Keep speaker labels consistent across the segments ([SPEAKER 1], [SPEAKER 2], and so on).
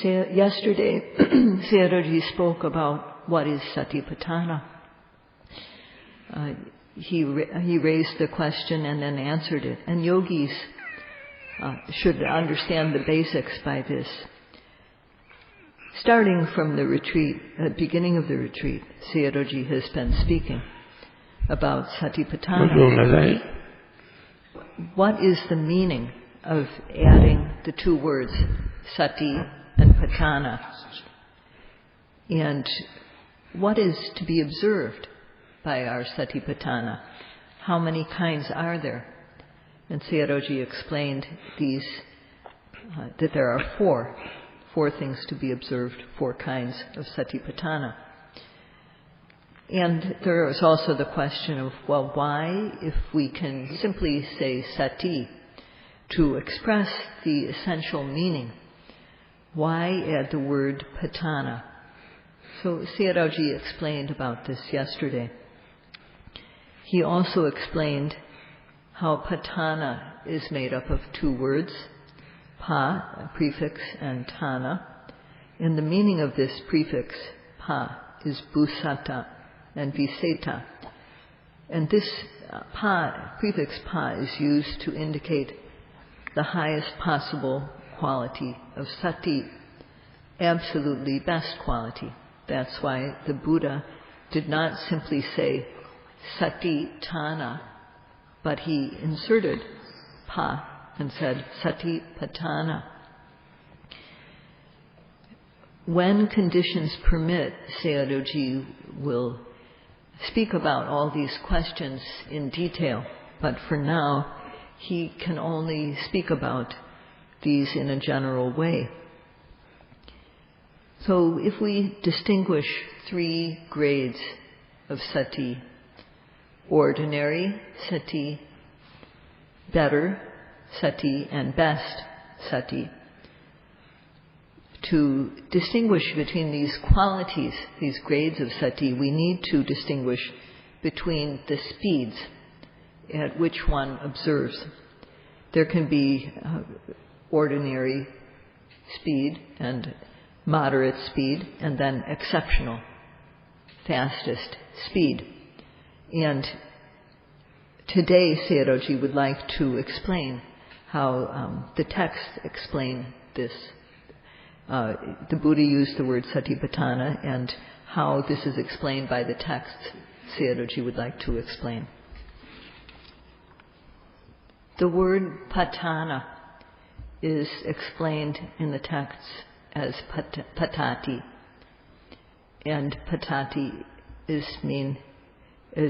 [SPEAKER 1] Yesterday, Sayadaw spoke about what is Satipatthana. He raised the question and then answered it. And yogis should understand the basics by this. Starting from the retreat, at the beginning of the retreat, Sayadaw has been speaking about Satipatthana. What is the meaning of adding the two words, sati and patthana? And what is to be observed by our Satipatthana? How many kinds are there? And Sayadaw explained these, that there are four things to be observed, 4 kinds of Satipatthana. And there is also the question of, well, why, if we can simply say sati to express the essential meaning, why add the word patthana? So Sayadaw explained about this yesterday. He also explained how patthana is made up of 2 words, pa, a prefix, and thana. And the meaning of this prefix, pa, is bhusata and viseta. And this prefix pa is used to indicate the highest possible quality of sati, absolutely best quality. That's why the Buddha did not simply say Satipatthana, but he inserted pa and said Satipatthana. When conditions permit, Sayadaw will speak about all these questions in detail, but for now he can only speak about these in a general way. So if we distinguish 3 grades of sati: ordinary sati, better sati, and best sati. To distinguish between these qualities, these grades of sati, we need to distinguish between the speeds at which one observes. There can be ordinary speed and moderate speed, and then exceptional, fastest speed. And today Sayadaw would like to explain how the texts explain this. The Buddha used the word Satipatthana, and how this is explained by the texts, Sayadaw would like to explain. The word patthana is explained in the texts as patati, and patati is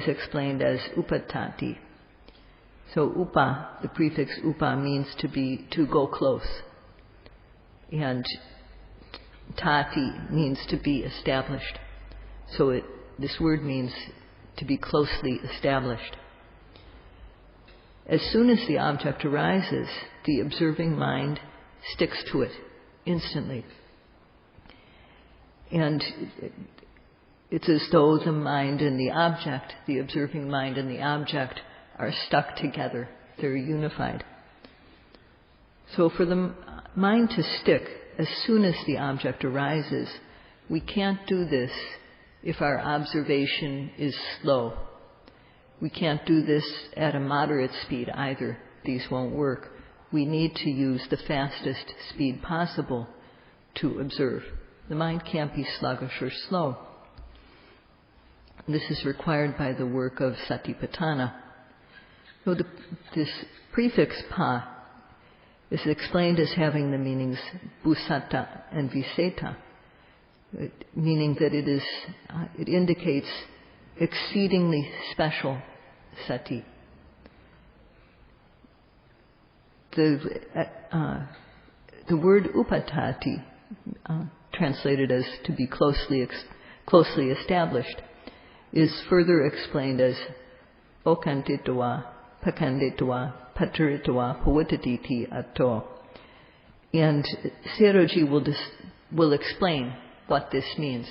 [SPEAKER 1] explained as upatati. So upa, the prefix upa, means to go close, and tati means to be established. So this word means to be closely established. As soon as the object arises, the observing mind sticks to it instantly. And it's as though the mind and the object, the observing mind and the object, are stuck together. They're unified. So for the mind to stick as soon as the object arises, we can't do this if our observation is slow. We can't do this at a moderate speed either. These won't work. We need to use the fastest speed possible to observe. The mind can't be sluggish or slow. This is required by the work of Satipatthana. So this prefix pa is explained as having the meanings bhusata and viseta, meaning that it indicates exceedingly special sati. The word upatati, translated as to be closely established, is further explained as okantitwa, pakanditwa, pataritawa, pavutaditi atto. And Sayadaw will explain what this means,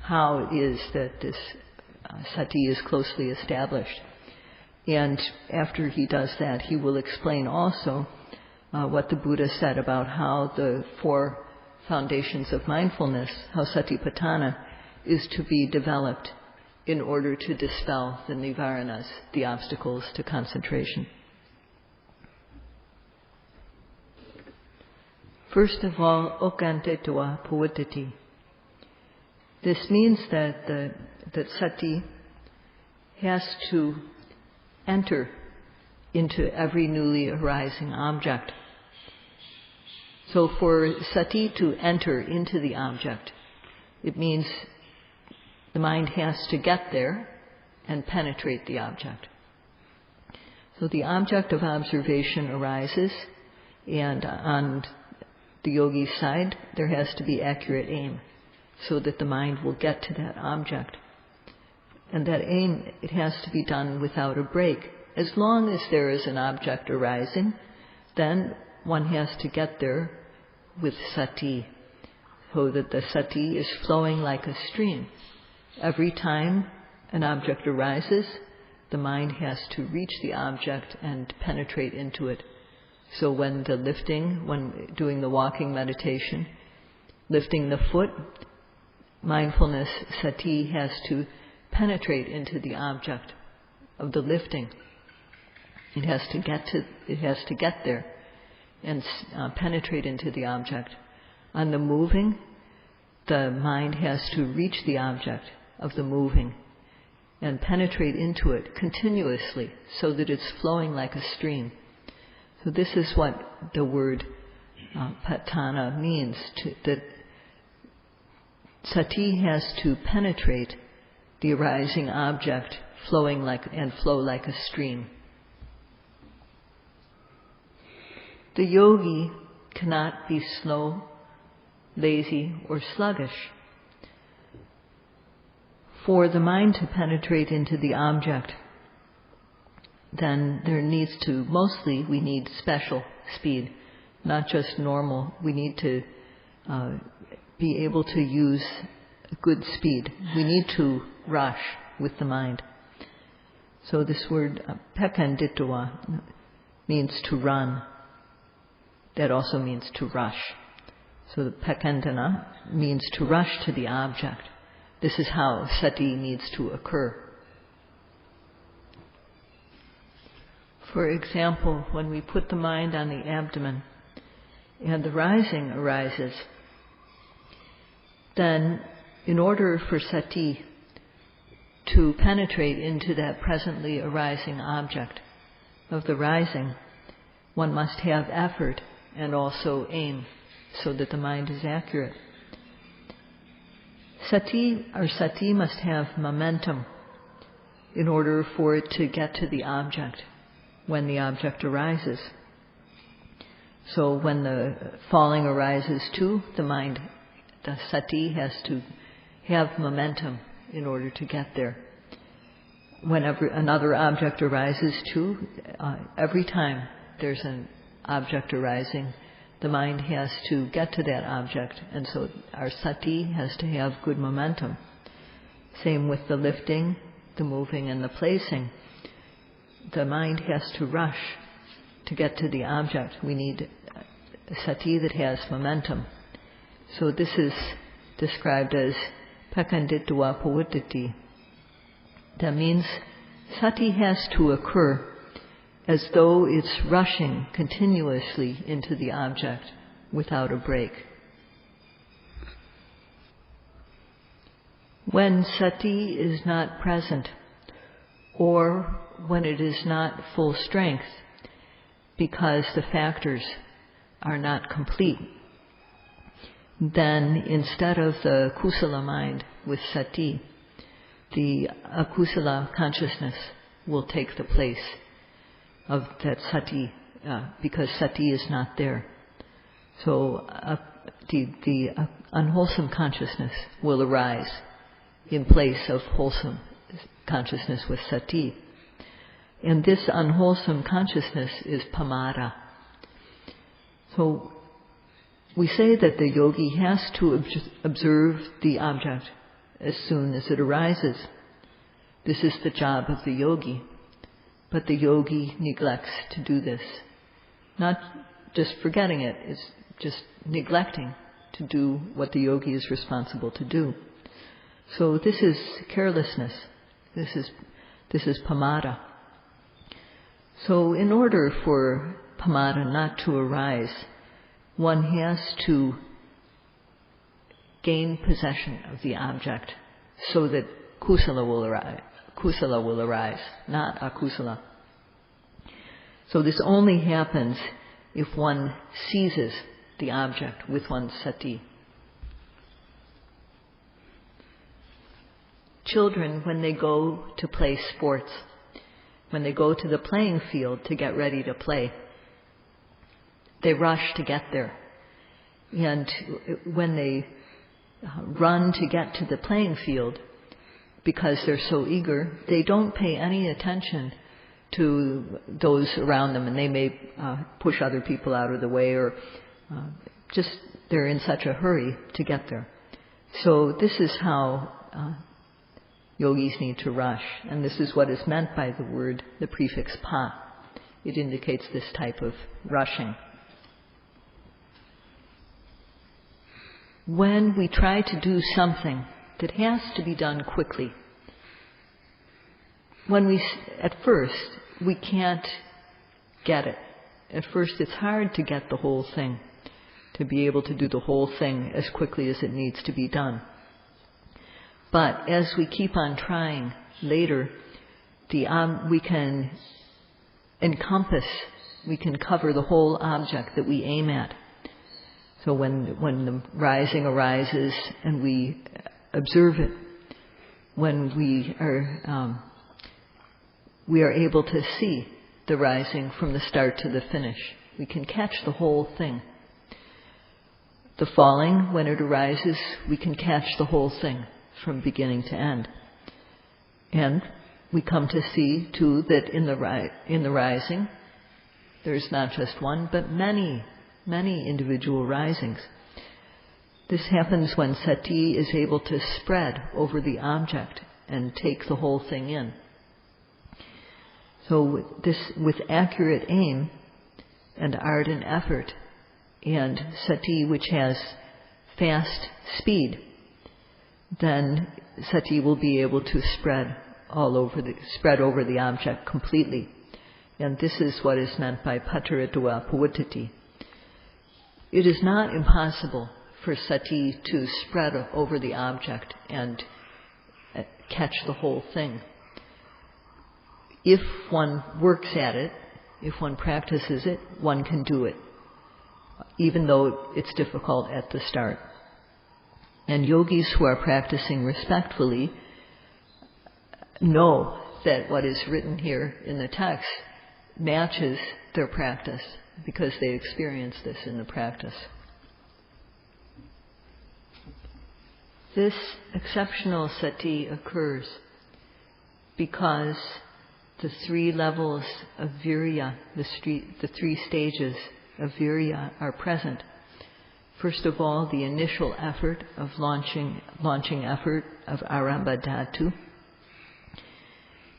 [SPEAKER 1] how it is that this sati is closely established. And after he does that, he will explain also what the Buddha said about how the 4 foundations of mindfulness, how Satipatthana is to be developed in order to dispel the nivaranas, the obstacles to concentration. First of all, Paṇḍitā Sayadaw. This means that sati has to enter into every newly arising object. So for sati to enter into the object, it means the mind has to get there and penetrate the object. So the object of observation arises, and on the yogi's side, there has to be accurate aim so that the mind will get to that object. And that aim, it has to be done without a break. As long as there is an object arising, then one has to get there with sati, so that the sati is flowing like a stream. Every time an object arises, the mind has to reach the object and penetrate into it. So when doing the walking meditation, lifting the foot, mindfulness, sati, has to penetrate into the object of the lifting. It has to get there and penetrate into the object. On the moving, the mind has to reach the object of the moving and penetrate into it continuously so that it's flowing like a stream. So this is what the word patana means, that sati has to penetrate the arising object, flow like a stream. The yogi cannot be slow, lazy, or sluggish. For the mind to penetrate into the object, then we need special speed, not just normal. We need to be able to use good speed. We need to rush with the mind. So this word Paṇḍitā means to run. That also means to rush. So the Paṇḍitā means to rush to the object. This is how sati needs to occur. For example, when we put the mind on the abdomen and the rising arises, then in order for sati to penetrate into that presently arising object of the rising, one must have effort and also aim so that the mind is accurate. Sati must have momentum in order for it to get to the object when the object arises. So when the falling arises too, the sati has to have momentum in order to get there. Whenever another object arises too, every time there's an object arising, the mind has to get to that object, and so our sati has to have good momentum. Same with the lifting, the moving, and the placing. The mind has to rush to get to the object. We need a sati that has momentum. So this is described as Paṇḍitā Sayadaw. That means sati has to occur as though it's rushing continuously into the object without a break. When sati is not present, or when it is not full strength, because the factors are not complete, then instead of the kusala mind with sati, the akusala consciousness will take the place of that sati, because sati is not there. So the unwholesome consciousness will arise in place of wholesome consciousness with sati. And this unwholesome consciousness is pamada. So we say that the yogi has to observe the object as soon as it arises. This is the job of the yogi. But the yogi neglects to do this. Not just forgetting it, it's just neglecting to do what the yogi is responsible to do. So this is carelessness. This is pamada. So in order for pamada not to arise, one has to gain possession of the object so that kusala will arise. Kusala will arise, not akusala. So this only happens if one seizes the object with one's sati. Children, when they go to play sports, when they go to the playing field to get ready to play, they rush to get there. And when they run to get to the playing field, because they're so eager, they don't pay any attention to those around them, and they may push other people out of the way, or just they're in such a hurry to get there. So this is how yogis need to rush, and this is what is meant by the word, the prefix pa. It indicates this type of rushing. When we try to do something that has to be done quickly, at first, we can't get it. At first, it's hard to get the whole thing, to be able to do the whole thing as quickly as it needs to be done. But as we keep on trying, later, we can encompass, we can cover the whole object that we aim at. So when the rising arises and we observe it, when we are able to see the rising from the start to the finish. We can catch the whole thing. The falling, when it arises, we can catch the whole thing from beginning to end. And we come to see, too, that in the rising, there's not just one, but many, many individual risings. This happens when sati is able to spread over the object and take the whole thing in. So with accurate aim and ardent effort and sati which has fast speed, then sati will be able to spread over the object completely. And this is what is meant by Paṇḍitā Sayadaw. It is not impossible for sati to spread over the object and catch the whole thing. If one works at it, if one practices it, one can do it, even though it's difficult at the start. And yogis who are practicing respectfully know that what is written here in the text matches their practice because they experience this in the practice. This exceptional sati occurs because the three levels of virya, the three stages of virya are present. First of all, the initial effort of launching effort of arambha dhatu.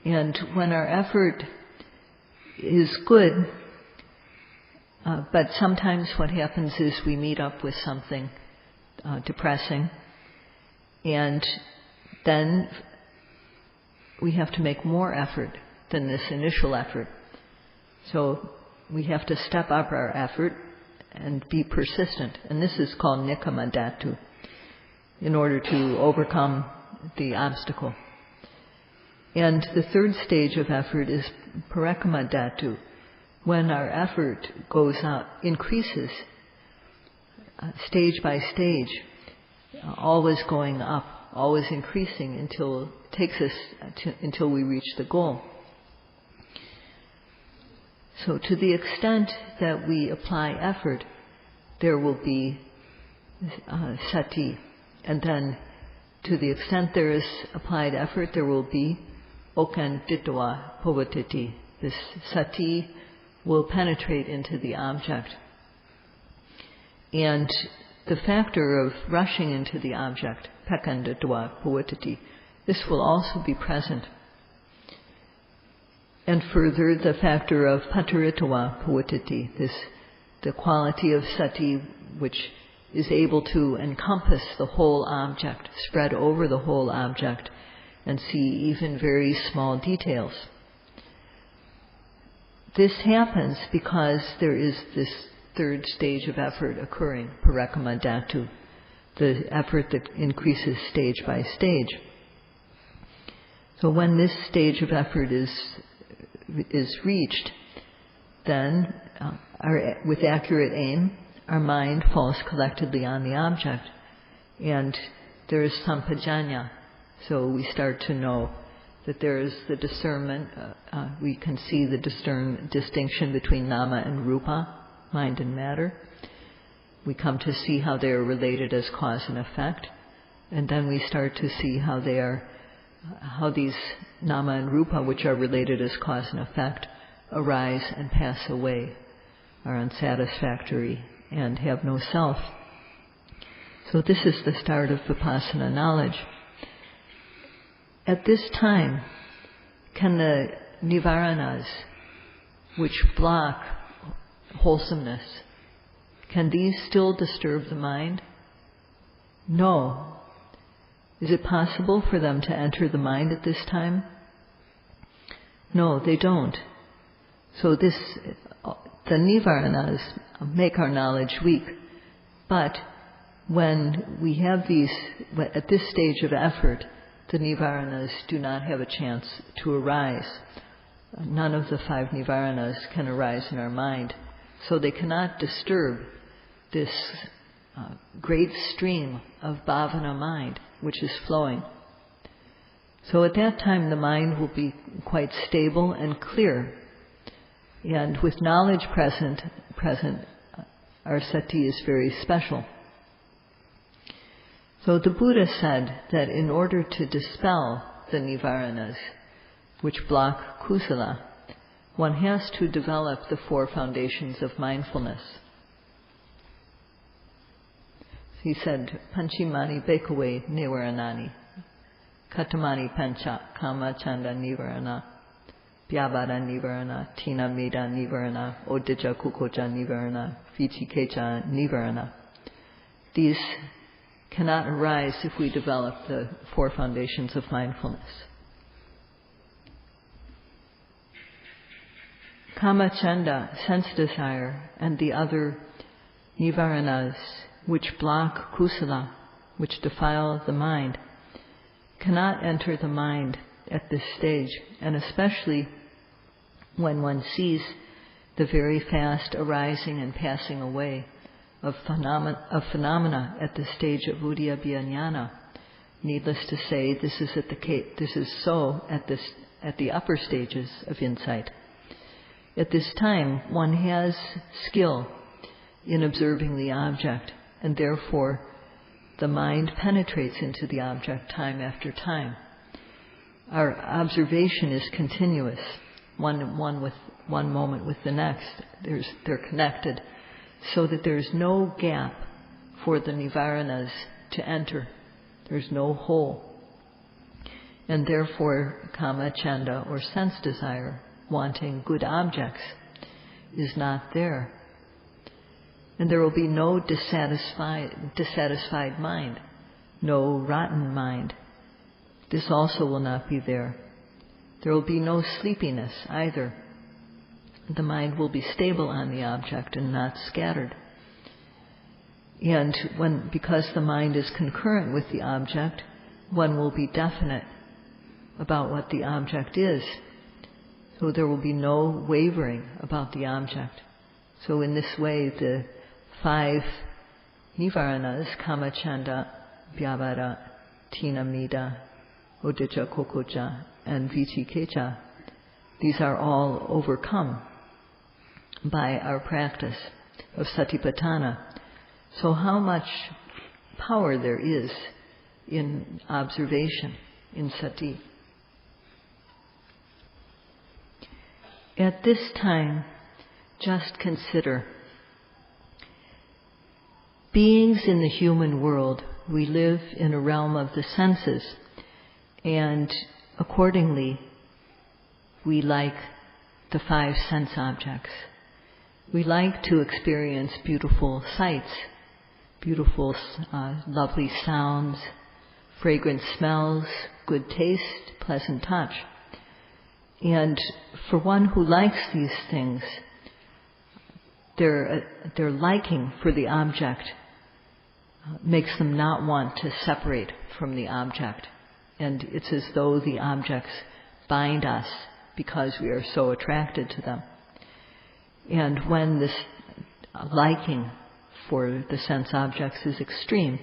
[SPEAKER 1] And when our effort is good, but sometimes what happens is we meet up with something depressing, and then we have to make more effort than this initial effort. So we have to step up our effort and be persistent. And this is called nikkama dhatu, in order to overcome the obstacle. And the third stage of effort is parakama dhatu, when our effort goes up, increases stage by stage, always going up, always increasing until we reach the goal. So to the extent that we apply effort, there will be sati. And then to the extent there is applied effort, there will be Paṇḍitā Sayadaw. This sati will penetrate into the object. And the factor of rushing into the object, Paṇḍitā Sayadaw, this will also be present. And further, the factor of Paṇḍitā Sayadaw, the quality of sati which is able to encompass the whole object, spread over the whole object, and see even very small details. This happens because there is this third stage of effort occurring, parakama dhatu, the effort that increases stage by stage. So when this stage of effort is reached, then with accurate aim, our mind falls collectedly on the object, and there is sampajanya. So we start to know that there is the discernment. We can see the distinction between nama and rupa, mind and matter. We come to see how they are related as cause and effect, and then we start to see how these nama and rupa, which are related as cause and effect, arise and pass away, are unsatisfactory, and have no self. So this is the start of Vipassana knowledge. At this time, can the nivaranas, which block wholesomeness, can these still disturb the mind? No. Is it possible for them to enter the mind at this time? No, they don't. So the nivaranas make our knowledge weak. But when we have these, at this stage of effort, the nivaranas do not have a chance to arise. None of the 5 nivaranas can arise in our mind. So they cannot disturb this great stream of bhavana mind, which is flowing. So at that time the mind will be quite stable and clear. And with knowledge present, our sati is very special. So the Buddha said that in order to dispel the nivaranas, which block kusala, one has to develop the 4 foundations of mindfulness. He said, Panchimani Bekave Nivaranani, Katamani Pancha, Kama Chanda Nivarana, Vyavada Nivarana, Tina Meda Nivarana, Odija Kukoja Nivarana, Vichikecha Nivarana. These cannot arise if we develop the 4 foundations of mindfulness. Kama Chanda, sense desire, and the other nivaranas, which block kusala, which defile the mind, cannot enter the mind at this stage, and especially when one sees the very fast arising and passing away of phenomena at the stage of udyabhya jnana. Needless to say, this is so at the upper stages of insight. At this time, one has skill in observing the object, and therefore the mind penetrates into the object time after time. Our observation is continuous, one moment with the next. They're connected, so that there's no gap for the nivaranas to enter. There's no hole. And therefore, kama chanda, or sense desire, wanting good objects, is not there. And there will be no dissatisfied mind, no rotten mind. This also will not be there. There will be no sleepiness either. The mind will be stable on the object and not scattered. And because the mind is concurrent with the object, one will be definite about what the object is. So there will be no wavering about the object. So in this way, the 5 nivaranas, kama chanda, vyavada, tina mida, udija kokoja, and vichikecha, these are all overcome by our practice of Satipatthana. So how much power there is in observation, in sati. At this time, just consider, beings in the human world, we live in a realm of the senses, and accordingly, we like the 5 sense objects. We like to experience beautiful sights, beautiful, lovely sounds, fragrant smells, good taste, pleasant touch. And for one who likes these things, their liking for the object makes them not want to separate from the object. And it's as though the objects bind us because we are so attracted to them. And when this liking for the sense objects is extreme,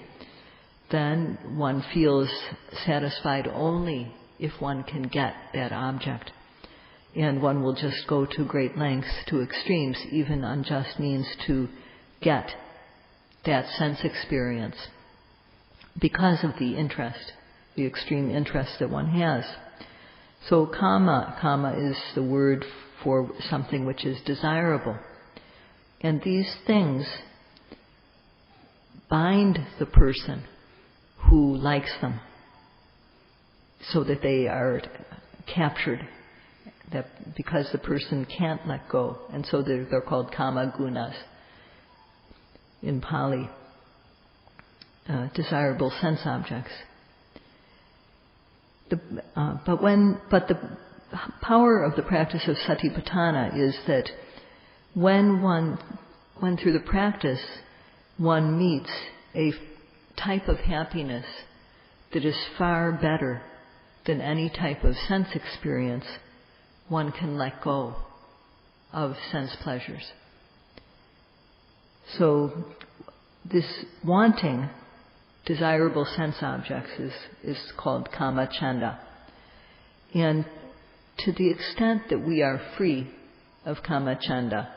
[SPEAKER 1] then one feels satisfied only if one can get that object. And one will just go to great lengths, to extremes, even unjust means, to get that sense experience because of the interest, the extreme interest that one has. So kama is the word for something which is desirable. And these things bind the person who likes them so that they are captured, that because the person can't let go. And so they're called kama gunas in Pali, desirable sense objects. But the power of the practice of Satipatthana is that when through the practice one meets a type of happiness that is far better than any type of sense experience, one can let go of sense pleasures. So this wanting desirable sense objects is called kama chanda. And to the extent that we are free of kama chanda,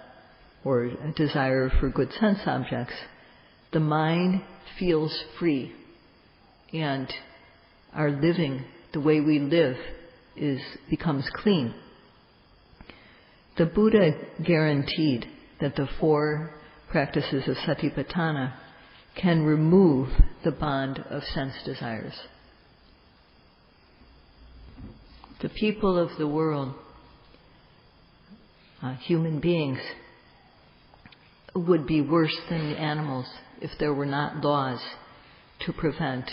[SPEAKER 1] or a desire for good sense objects, the mind feels free, and our living, the way we live, becomes clean. The Buddha guaranteed that the 4 practices of Satipatthana can remove the bond of sense desires. The people of the world, human beings, would be worse than the animals if there were not laws to prevent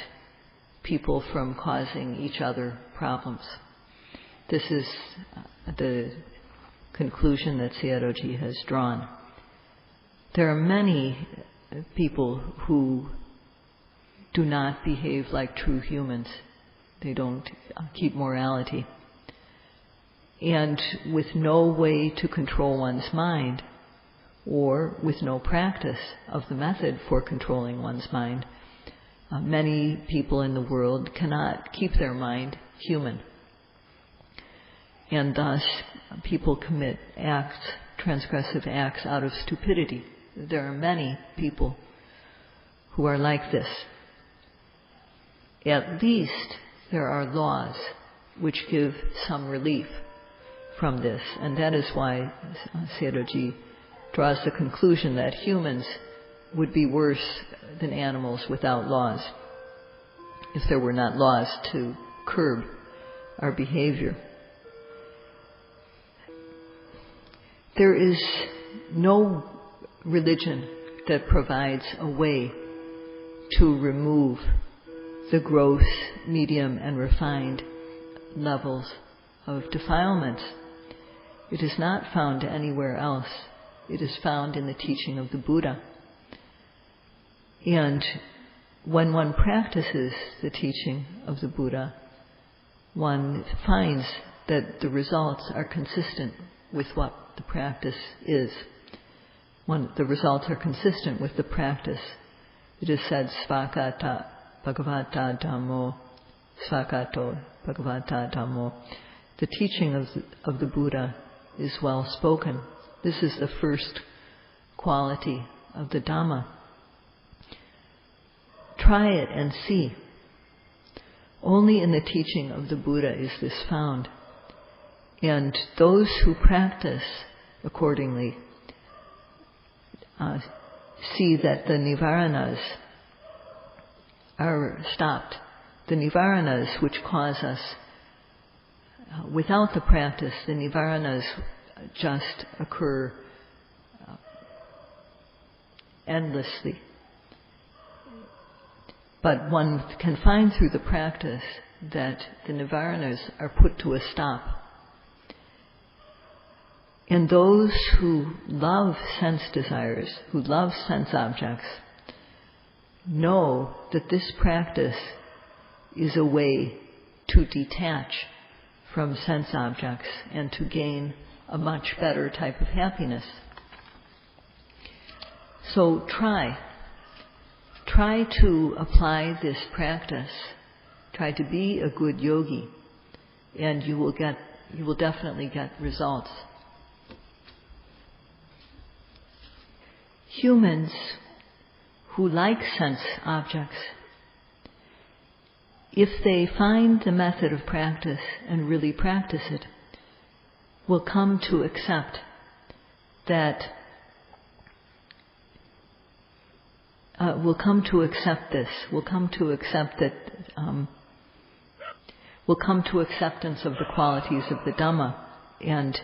[SPEAKER 1] people from causing each other problems. This is the conclusion that Sayadaw has drawn. There are many people who do not behave like true humans. They don't keep morality. And with no way to control one's mind, or with no practice of the method for controlling one's mind, many people in the world cannot keep their mind human. And thus, people commit acts, transgressive acts, out of stupidity. There are many people who are like this. At least there are laws which give some relief from this, and that is why Sayadaw draws the conclusion that humans would be worse than animals without laws, if there were not laws to curb our behavior. There is no religion that provides a way to remove the gross, medium, and refined levels of defilements. It is not found anywhere else. It is found in the teaching of the Buddha. And when one practices the teaching of the Buddha, one finds that the results are consistent with what the practice is. The results are consistent with the practice. It is said, Svakata Bhagavata Dhammo, Svakato Bhagavata Dhammo. The teaching of the Buddha is well spoken. This is the first quality of the Dhamma. Try it and see. Only in the teaching of the Buddha is this found. And those who practice accordingly see that the nivaranas are stopped. The nivaranas which cause us, without the practice, the nivaranas just occur endlessly. But one can find through the practice that the nivaranas are put to a stop. And those who love sense desires, who love sense objects, know that this practice is a way to detach from sense objects and to gain a much better type of happiness. So try to apply this practice. Try to be a good yogi, and you will definitely get results. Humans who like sense objects, if they find the method of practice and really practice it, will come to accept that will come to accept acceptance of the qualities of the Dhamma, and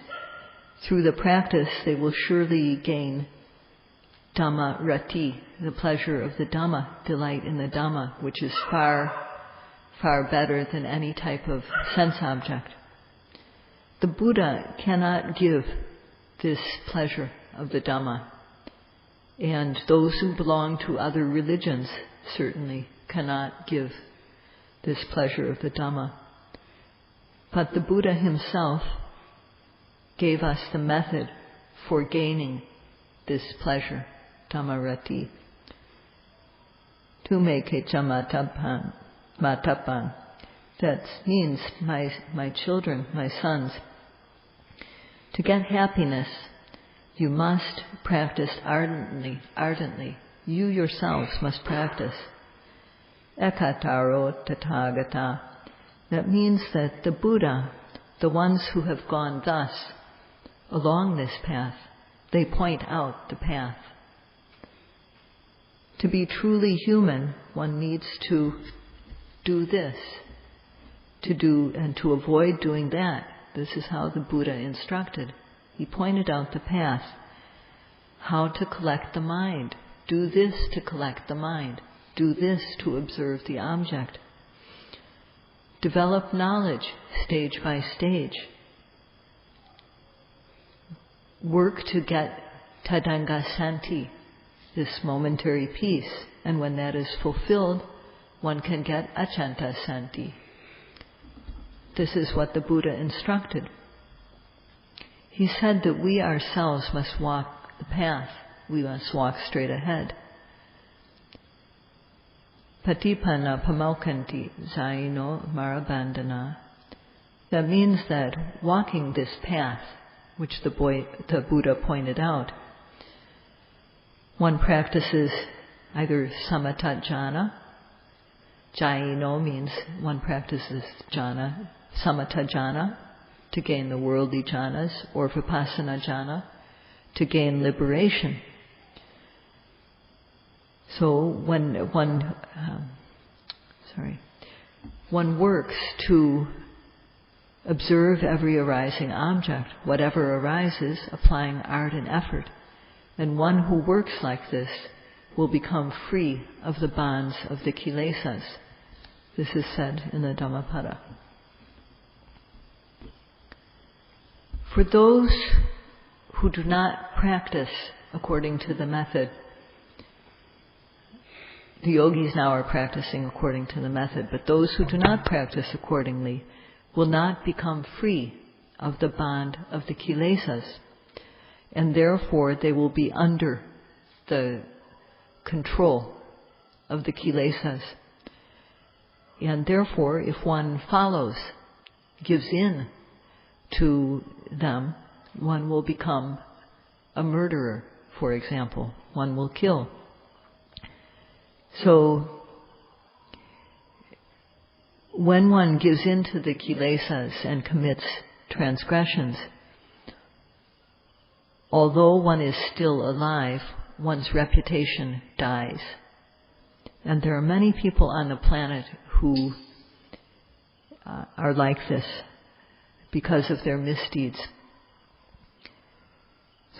[SPEAKER 1] through the practice they will surely gain Dhamma rati, the pleasure of the Dhamma, delight in the Dhamma, which is far, far better than any type of sense object. The Buddha cannot give this pleasure of the Dhamma, and those who belong to other religions certainly cannot give this pleasure of the Dhamma. But the Buddha himself gave us the method for gaining this pleasure, Dhammarati. Tu me ke chamatapan, matapan. That means, my children, my sons, to get happiness, you must practice ardently. You yourselves must practice. Ekataro tathagata. That means that the Buddha, the ones who have gone thus, along this path, they point out the path. To be truly human, one needs to do this, to do and to avoid doing that. This is how the Buddha instructed. He pointed out the path, how to collect the mind. Do this to collect the mind. Do this to observe the object. Develop knowledge stage by stage. Work to get tadanga santi, this momentary peace, and when that is fulfilled, one can get achanta santi. This is what the Buddha instructed. He said that we ourselves must walk the path. We must walk straight ahead. Patipana pamokanti zaino marabandana. That means that walking this path, which the Buddha pointed out, one practices either samatha jhana. Jaino means one practices jhana, samatha jhana, to gain the worldly jhanas, or Vipassana jhana, to gain liberation. So when one works to observe every arising object, whatever arises, applying art and effort, then one who works like this will become free of the bonds of the kilesas. This is said in the Dhammapada. For those who do not practice according to the method, the yogis now are practicing according to the method, but those who do not practice accordingly will not become free of the bond of the kilesas, and therefore they will be under the control of the kilesas. And therefore, if one follows, gives in to them, one will become a murderer, for example. One will kill. So, when one gives in to the kilesas and commits transgressions, although one is still alive, one's reputation dies. And there are many people on the planet who are like this because of their misdeeds.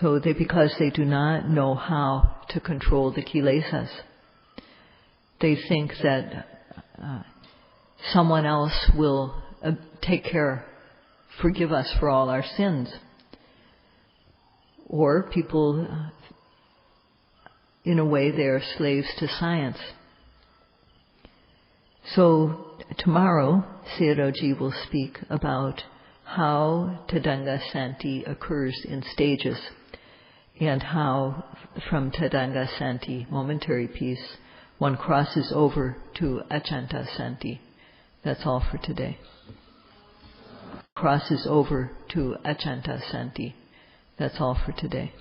[SPEAKER 1] So because they do not know how to control the kilesas, they think that someone else will forgive us for all our sins. Or people, in a way, they are slaves to science. So tomorrow, Sayadaw will speak about how Tadanga Santi occurs in stages, and how from Tadanga Santi, momentary peace, one crosses over to Achanta Santi. That's all for today. Crosses over to Achanta Santi. That's all for today.